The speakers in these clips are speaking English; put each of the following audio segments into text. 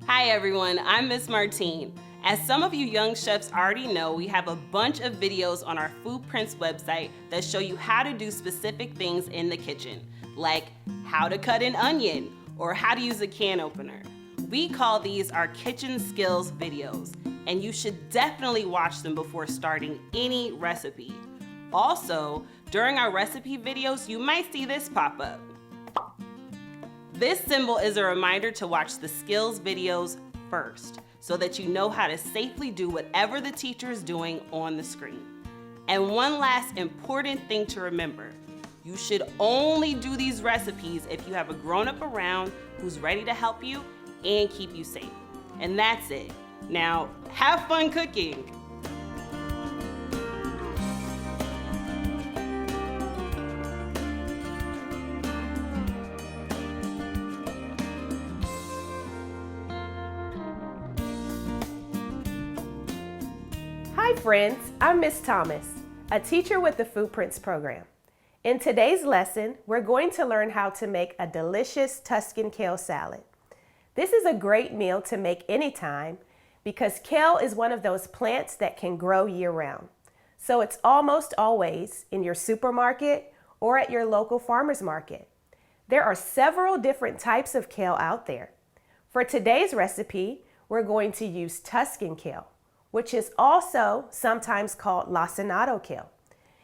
Hi everyone, I'm Miss Martine. As some of you young chefs already know, we have a bunch of videos on our FoodPrints website that show you how to do specific things in the kitchen, like how to cut an onion or how to use a can opener. We call these our kitchen skills videos, and you should definitely watch them before starting any recipe. Also, during our recipe videos, you might see this pop up. This symbol is a reminder to watch the skills videos first so that you know how to safely do whatever the teacher is doing on the screen. And one last important thing to remember, you should only do these recipes if you have a grown-up around who's ready to help you and keep you safe. And that's it. Now, have fun cooking. Hi friends, I'm Miss Thomas, a teacher with the FoodPrints program. In today's lesson, we're going to learn how to make a delicious Tuscan kale salad. This is a great meal to make anytime because kale is one of those plants that can grow year-round. So it's almost always in your supermarket or at your local farmer's market. There are several different types of kale out there. For today's recipe, we're going to use Tuscan kale, which is also sometimes called lacinato kale.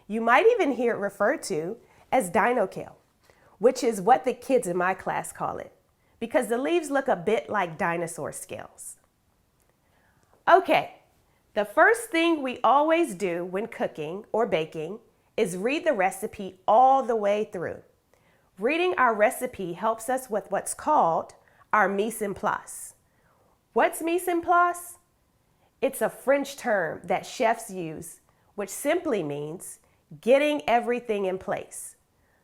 You might even hear it referred to as dino kale, which is what the kids in my class call it, because the leaves look a bit like dinosaur scales. Okay, the first thing we always do when cooking or baking is read the recipe all the way through. Reading our recipe helps us with what's called our mise en place. What's mise en place? It's a French term that chefs use, which simply means getting everything in place.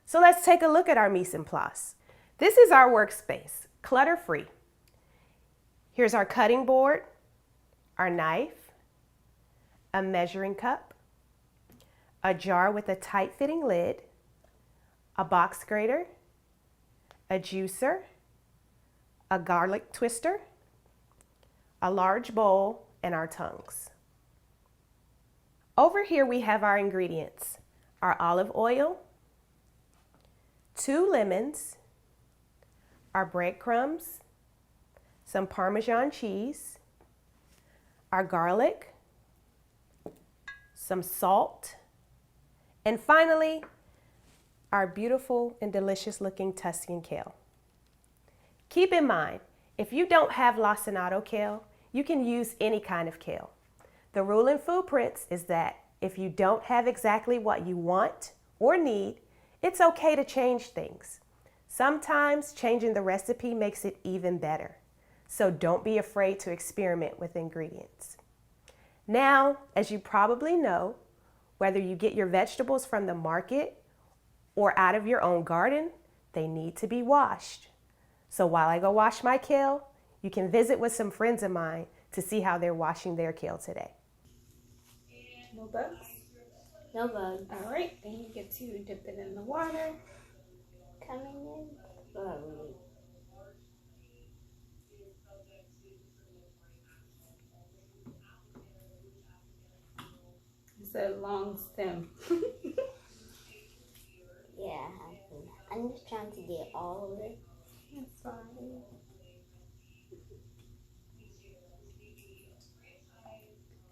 So let's take a look at our mise en place. This is our workspace, clutter-free. Here's our cutting board, our knife, a measuring cup, a jar with a tight-fitting lid, a box grater, a juicer, a garlic twister, a large bowl, and our tongs. Over here we have our ingredients, our olive oil, 2 lemons, our breadcrumbs, some Parmesan cheese, our garlic, some salt, and finally, our beautiful and delicious looking Tuscan kale. Keep in mind, if you don't have lacinato kale, you can use any kind of kale. The rule in FoodPrints is that if you don't have exactly what you want or need, it's okay to change things. Sometimes changing the recipe makes it even better. So don't be afraid to experiment with ingredients. Now, as you probably know, whether you get your vegetables from the market or out of your own garden, they need to be washed. So while I go wash my kale, you can visit with some friends of mine to see how they're washing their kale today. No bugs? No bugs. All right, then you get to dip it in the water. Coming in slowly. It's a long stem. Yeah, I'm just trying to get all of it. That's fine.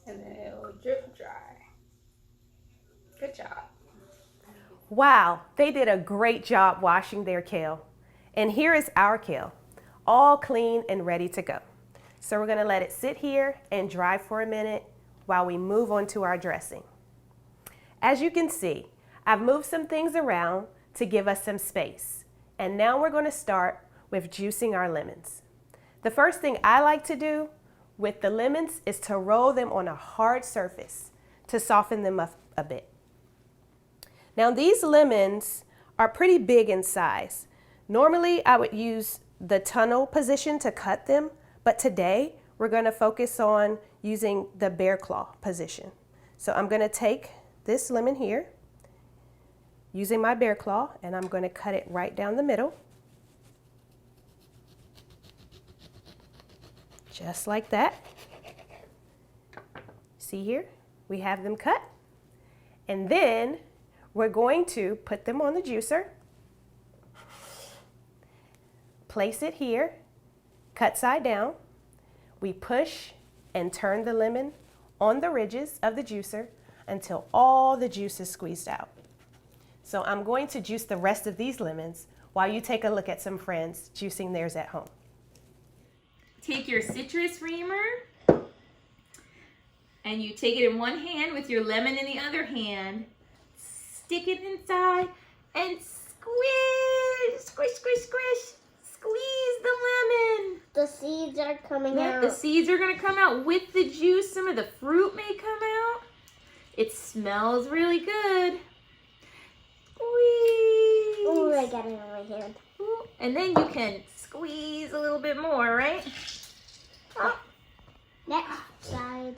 And then it will drip dry. Good job. Wow, they did a great job washing their kale. And here is our kale, all clean and ready to go. So we're gonna let it sit here and dry for a minute while we move on to our dressing. As you can see, I've moved some things around to give us some space. And now we're gonna start with juicing our lemons. The first thing I like to do with the lemons is to roll them on a hard surface to soften them up a bit. Now these lemons are pretty big in size. Normally I would use the tunnel position to cut them, but today we're going to focus on using the bear claw position. So I'm going to take this lemon here, using my bear claw, and I'm going to cut it right down the middle. just like that. See here, we have them cut. And then we're going to put them on the juicer, place it here, cut side down. We push and turn the lemon on the ridges of the juicer until all the juice is squeezed out. So I'm going to juice the rest of these lemons while you take a look at some friends juicing theirs at home. Take your citrus reamer and you take it in one hand with your lemon in the other hand. Stick it inside and squish, squish, squish, squish. Squeeze the lemon. The seeds are coming Yeah, out. the seeds are going to come out with the juice. Some of the fruit may come out. It smells really good. Squeeze. Oh, I got it on my hand. Ooh, and then you can squeeze a little bit more, right? Oh. Next side.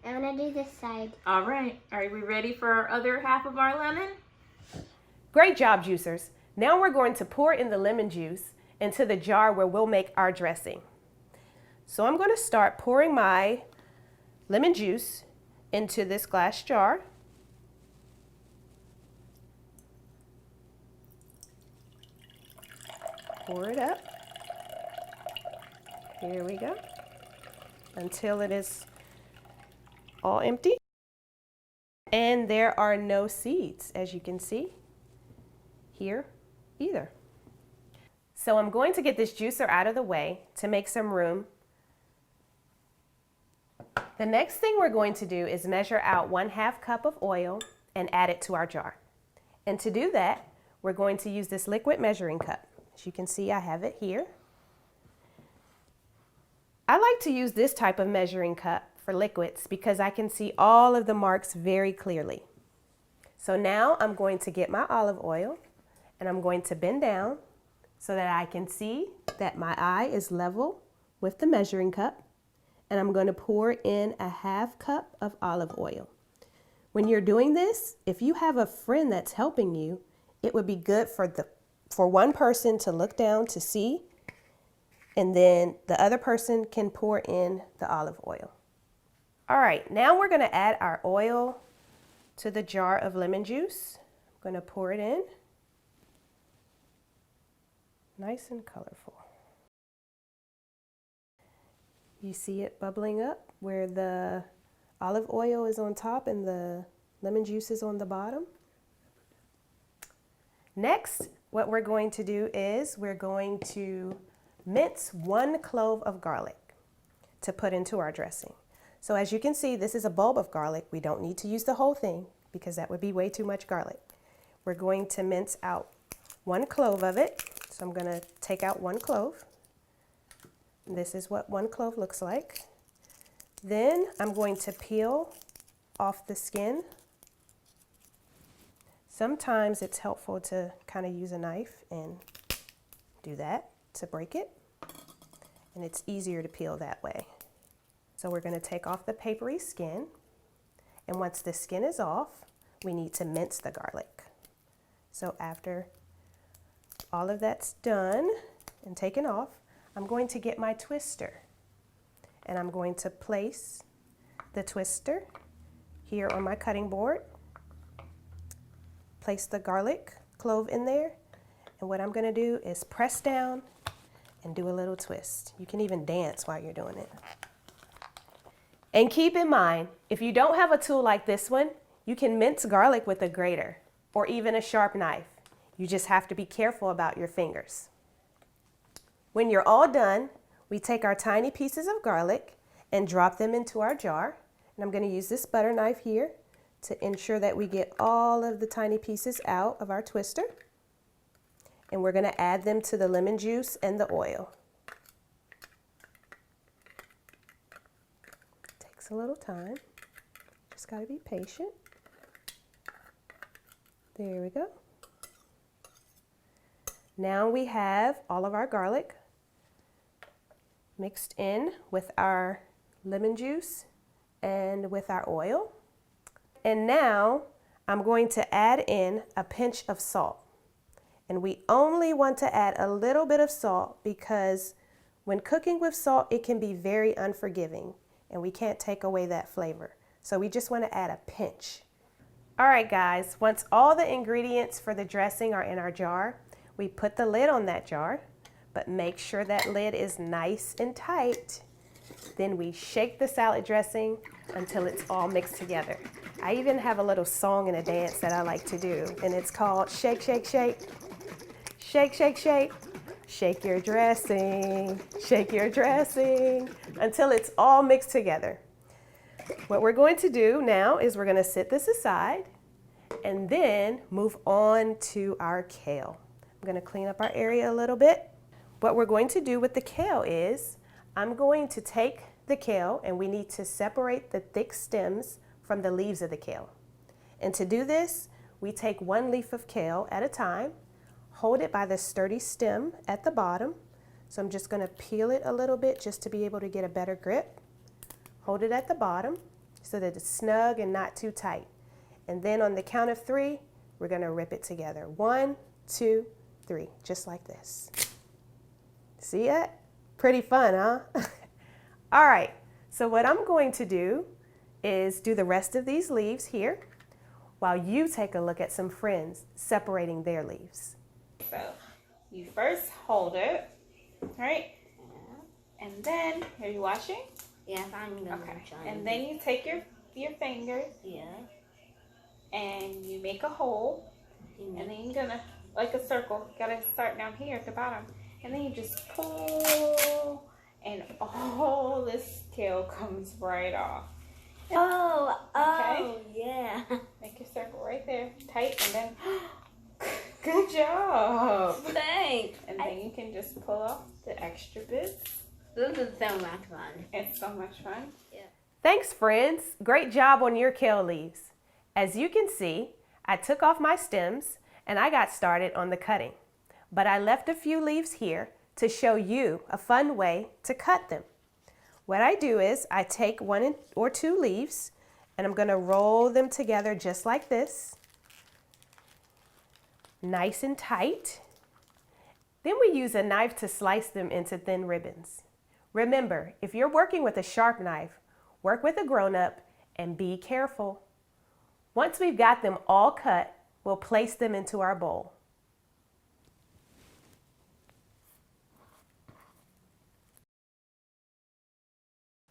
I'm gonna do this side. All right. Are we ready for our other half of our lemon? Great job, juicers. Now we're going to pour in the lemon juice into the jar where we'll make our dressing. So I'm going to start pouring my lemon juice into this glass jar. Pour it up. Here we go. Until it is all empty. And there are no seeds, as you can see here either. So I'm going to get this juicer out of the way to make some room. The next thing we're going to do is measure out 1/2 cup of oil and add it to our jar. And to do that, we're going to use this liquid measuring cup. As you can see, I have it here. I like to use this type of measuring cup for liquids because I can see all of the marks very clearly. So now I'm going to get my olive oil and I'm going to bend down so that I can see that my eye is level with the measuring cup, and I'm going to pour in 1/2 cup of olive oil. When you're doing this, if you have a friend that's helping you, it would be good for one person to look down to see, and then the other person can pour in the olive oil. All right, now we're going to add our oil to the jar of lemon juice. I'm going to pour it in. Nice and colorful. You see it bubbling up where the olive oil is on top and the lemon juice is on the bottom. Next, what we're going to do is we're going to mince 1 clove of garlic to put into our dressing. So as you can see, this is a bulb of garlic. We don't need to use the whole thing because that would be way too much garlic. We're going to mince out 1 clove of it. So I'm going to take out 1 clove. This is what 1 clove looks like. Then I'm going to peel off the skin. Sometimes it's helpful to kind of use a knife and do that to break it. And it's easier to peel that way. So we're going to take off the papery skin. And once the skin is off, we need to mince the garlic. So after all of that's done and taken off, I'm going to get my twister. And I'm going to place the twister here on my cutting board. Place the garlic clove in there. And what I'm going to do is press down and do a little twist. You can even dance while you're doing it. And keep in mind, if you don't have a tool like this one, you can mince garlic with a grater or even a sharp knife. You just have to be careful about your fingers. When you're all done, we take our tiny pieces of garlic and drop them into our jar. And I'm going to use this butter knife here to ensure that we get all of the tiny pieces out of our twister. And we're going to add them to the lemon juice and the oil. Takes a little time. Just got to be patient. There we go. Now we have all of our garlic mixed in with our lemon juice and with our oil. And now I'm going to add in a pinch of salt. And we only want to add a little bit of salt because When cooking with salt, it can be very unforgiving, and we can't take away that flavor. So we just want to add a pinch. All right, guys, once all the ingredients for the dressing are in our jar, we put the lid on that jar, but make sure that lid is nice and tight. Then we shake the salad dressing until it's all mixed together. I even have a little song and a dance that I like to do, and it's called Shake, Shake, Shake. Shake, shake, shake. Shake your dressing, shake your dressing until it's all mixed together. What we're going to do now is we're going to set this aside and then move on to our kale. I'm going to clean up our area a little bit. What we're going to do with the kale is I'm going to take the kale, and we need to separate the thick stems from the leaves of the kale. And to do this, we take one leaf of kale at a time, hold it by the sturdy stem at the bottom. So I'm just going to peel it a little bit just to be able to get a better grip. Hold it at the bottom so that it's snug and not too tight. And then on the count of 3, we're going to rip it together. 1, 2, 3, just like this. See it? Pretty fun, huh? All right, so what I'm going to do is do the rest of these leaves here while you take a look at some friends separating their leaves. So you first hold it, right? And then, are you watching? Yes, I'm gonna Okay. try. And then you take your fingers Yeah. and you make a hole, and then you're gonna, like a circle, gotta start down here at the bottom. And then you just pull, and all this kale comes right off. Oh, yeah. Make your circle right there, tight, and then, good job. Thanks. And then you can just pull off the extra bits. This is so much fun. It's so much fun. Thanks, friends. Great job on your kale leaves. As you can see, I took off my stems and I got started on the cutting. But I left a few leaves here to show you a fun way to cut them. What I do is I take 1 or 2 leaves and I'm going to roll them together just like this. Nice and tight. Then we use a knife to slice them into thin ribbons. Remember, if you're working with a sharp knife, work with a grown-up and be careful. Once we've got them all cut, we'll place them into our bowl.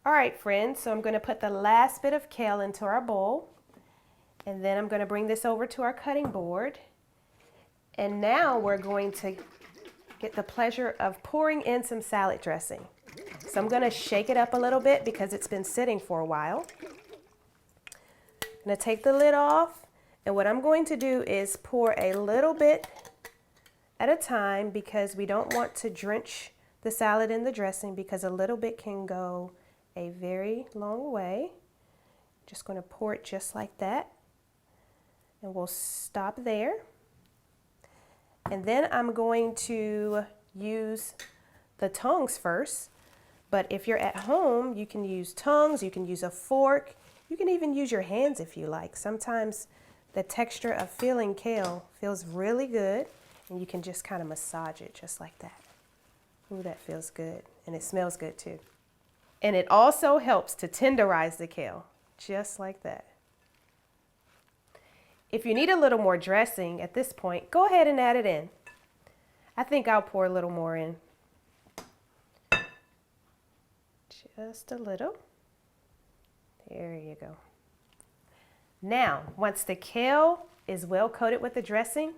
All right, friends, so I'm going to put the last bit of kale into our bowl, and then I'm going to bring this over to our cutting board. And now we're going to get the pleasure of pouring in some salad dressing. So I'm going to shake it up a little bit because it's been sitting for a while. I'm going to take the lid off, and what I'm going to do is pour a little bit at a time because we don't want to drench the salad in the dressing because a little bit can go a very long way. Just going to pour it just like that, and we'll stop there. And then I'm going to use the tongs first, but if you're at home, you can use tongs, you can use a fork, you can even use your hands if you like. Sometimes the texture of peeling kale feels really good, and you can just kind of massage it just like that. Ooh, that feels good, and it smells good too. And it also helps to tenderize the kale, just like that. If you need a little more dressing at this point, go ahead and add it in. I think I'll pour a little more in. Just a little. There you go. Now, once the kale is well coated with the dressing,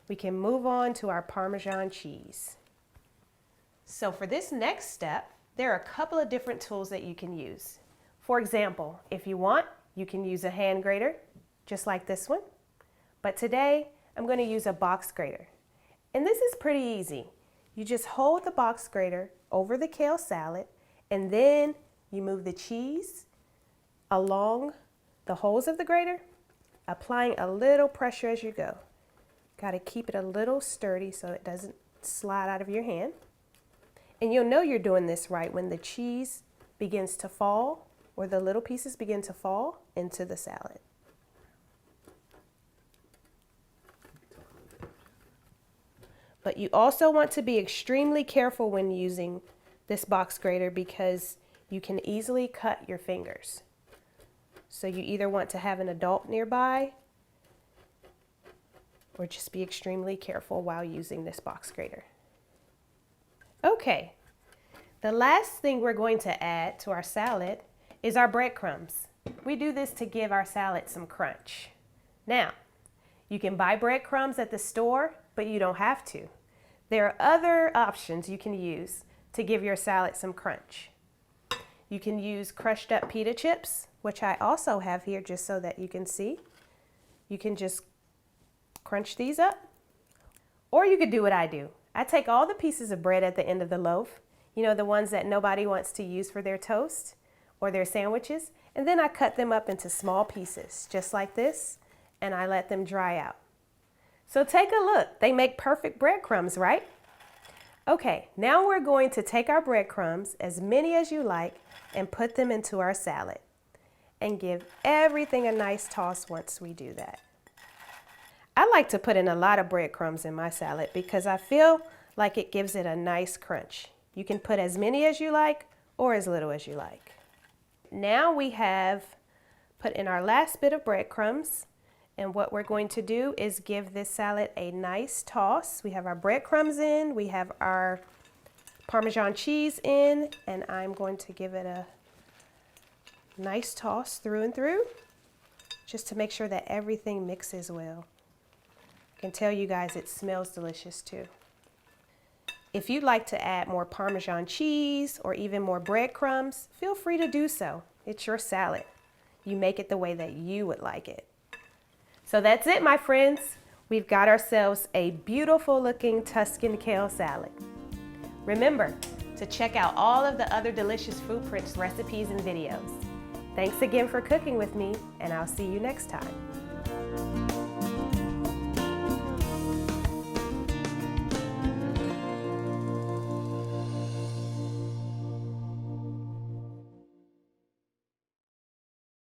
we can move on to our Parmesan cheese. So for this next step, there are a couple of different tools that you can use. For example, if you want, you can use a hand grater, just like this one. But today, I'm going to use a box grater. And this is pretty easy. You just hold the box grater over the kale salad, and then you move the cheese along the holes of the grater, applying a little pressure as you go. Got to keep it a little sturdy so it doesn't slide out of your hand. And you'll know you're doing this right when the cheese begins to fall, or the little pieces begin to fall into the salad. But you also want to be extremely careful when using this box grater because you can easily cut your fingers. So you either want to have an adult nearby or just be extremely careful while using this box grater. Okay, the last thing we're going to add to our salad is our breadcrumbs. We do this to give our salad some crunch. Now, you can buy breadcrumbs at the store, but you don't have to. There are other options you can use to give your salad some crunch. You can use crushed up pita chips, which I also have here just so that you can see. You can just crunch these up. Or you could do what I do. I take all the pieces of bread at the end of the loaf, you know, the ones that nobody wants to use for their toast or their sandwiches, and then I cut them up into small pieces, just like this, and I let them dry out. So take a look. They make perfect breadcrumbs, right? Okay, now we're going to take our breadcrumbs, as many as you like, and put them into our salad. And give everything a nice toss once we do that. I like to put in a lot of breadcrumbs in my salad because I feel like it gives it a nice crunch. You can put as many as you like or as little as you like. Now we have put in our last bit of breadcrumbs, and what we're going to do is give this salad a nice toss. We have our breadcrumbs in, we have our Parmesan cheese in, and I'm going to give it a nice toss through and through, just to make sure that everything mixes well. I can tell you guys it smells delicious too. If you'd like to add more Parmesan cheese or even more breadcrumbs, feel free to do so. It's your salad. You make it the way that you would like it. So that's it, my friends. We've got ourselves a beautiful looking Tuscan Kale Salad. Remember to check out all of the other delicious FoodPrints recipes and videos. Thanks again for cooking with me, and I'll see you next time.